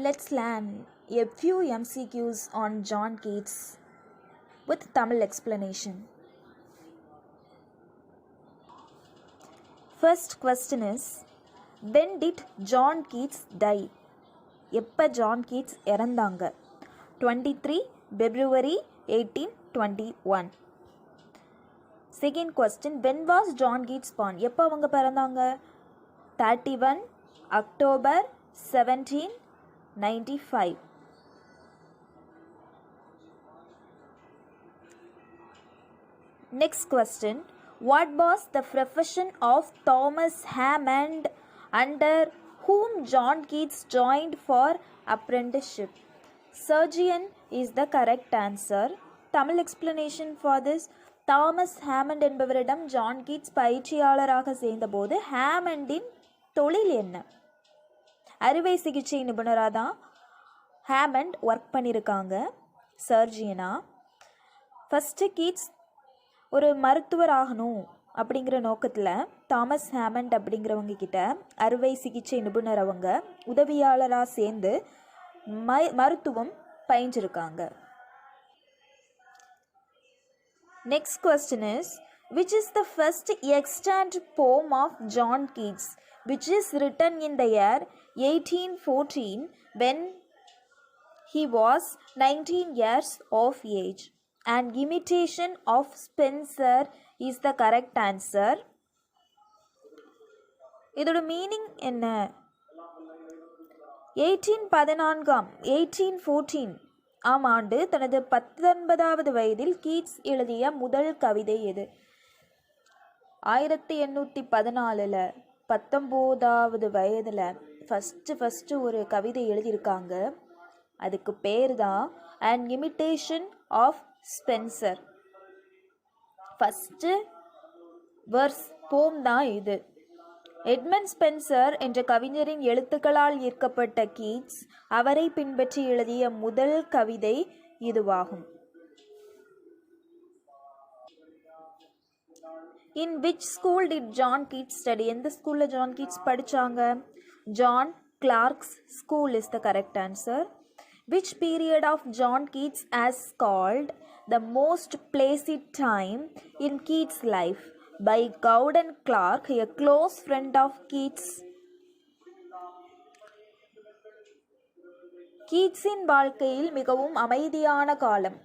Let's learn a few MCQs on John Keats with Tamil explanation. First question is, when did John Keats die? எப்போ John Keats இறந்தாங்க? 23 February 1821. Second question, when was John Keats born? எப்போ அவங்க பிறந்தாங்க? 31 October 1795. Next question, what was the profession of Thomas Hammond under whom John Keats joined for apprenticeship? Surgeon is the correct answer. Tamil explanation for this, Thomas Hammond என்பவரிடம் John Keats பயிற்சியாளராக சேர்ந்தபோது ஹேமண்டின் தொழில் என்ன? அறுவை சிகிச்சை நிபுணராக தான் ஹேமண்ட் ஒர்க் பண்ணியிருக்காங்க, சர்ஜியனா. First Keats ஒரு மருத்துவர் ஆகணும் அப்படிங்கிற நோக்கத்தில் தாமஸ் ஹேமண்ட் அப்படிங்கிறவங்க கிட்ட அறுவை சிகிச்சை நிபுணர் அவங்க உதவியாளராக சேர்ந்து மருத்துவம் பயின்றிருக்காங்க. Next question is, which is the first extant poem of John Keats which is written in the year 1814 when he was 19 years of age? And imitation of Spenser is the correct answer. இதோட meaning என்ன? 1814 ஆம் ஆண்டு தனது 19வது வயதில் Keats எழுதிய முதல் கவிதை எது? 1814 19வது வயதில் ஃபஸ்ட்டு ஒரு கவிதை எழுதியிருக்காங்க. அதுக்கு பேர் தான் An Imitation of Spenser. First verse போம் தான் இது. எட்மண்ட் ஸ்பென்சர் என்ற கவிஞரின் எழுத்துக்களால் ஈர்க்கப்பட்ட கீட்ஸ் அவரை பின்பற்றி எழுதிய முதல் கவிதை இதுவாகும். In which school did John Keats study? எந்த ஸ்கூலில் ஜான் கீட்ஸ் படித்தாங்க? John Clarks school is the correct answer. Which period of John Keats is called the most placid time in Keats' life by Gowden Clark, a close friend of Keats? கீட்ஸின் வாழ்க்கையில் மிகவும் அமைதியான காலம்.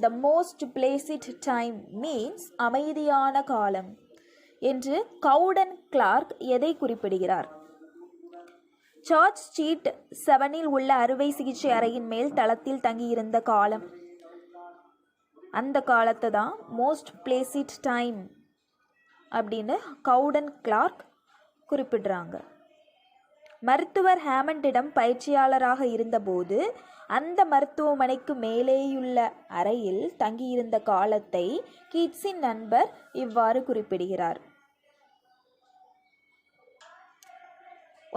The most placid time means அமைதியான காலம் என்று கவுடன் Clark எதை குறிப்பிடுகிறார்? Church street 7 உள்ள அறுவை சிகிச்சை அறையின் மேல் தளத்தில் தங்கியிருந்த காலம், அந்த காலத்தை தான் மோஸ்ட் பிளேசிட் டைம் அப்படின்னு கவுடன் கிளார்க் குறிப்பிடுறாங்க. மருத்துவர் ஹேமண்டிடம் பயிற்சியாளராக இருந்தபோது அந்த மருத்துவமனைக்கு மேலேயுள்ள அறையில் தங்கியிருந்த காலத்தை கீட்ஸின் நண்பர் இவ்வாறு குறிப்பிடுகிறார்.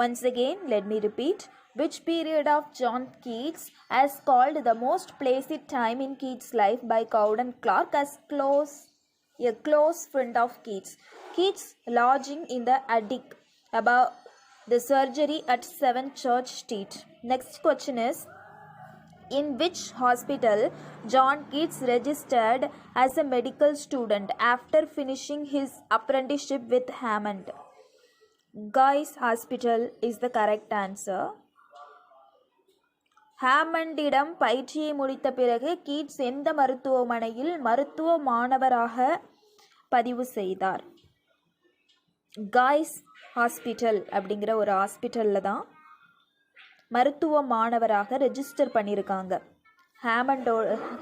Once again, let me repeat. Which period of John Keats is called the most placid time in Keats' life by Gowden Clark as a close friend of Keats? Keats lodging in the attic above the surgery at 7 Church Street. Next question is, in which hospital John Keats registered as a medical student after finishing his apprenticeship with Hammond? Guy's Hospital is the correct answer. ஹேமண்டிடம் பயிற்சியை முடித்த பிறகு Keats எந்த மருத்துவமனையில் மருத்துவ மாணவராக பதிவு செய்தார்? Guys hospital அப்படிங்கிற ஒரு ஹாஸ்பிட்டலில் தான் மருத்துவ மாணவராக ரெஜிஸ்டர் பண்ணியிருக்காங்க.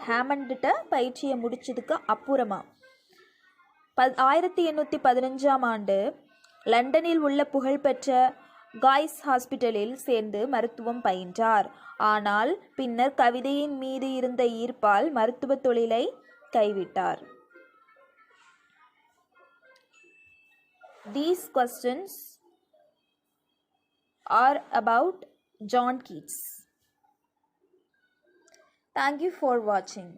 ஹேமண்ட்ட பயிற்சியை முடிச்சதுக்கு அப்புறமா 1815ஆம் ஆண்டு லண்டனில் உள்ள புகழ்பெற்ற காய்ஸ் ஹாஸ்பிட்டலில் சேர்ந்து மருத்துவம் பயின்றார். ஆனால் பின்னர் கவிதையின் மீது இருந்த ஈர்ப்பால் மருத்துவ தொழிலை கைவிட்டார். These questions are about John Keats. Thank you for watching.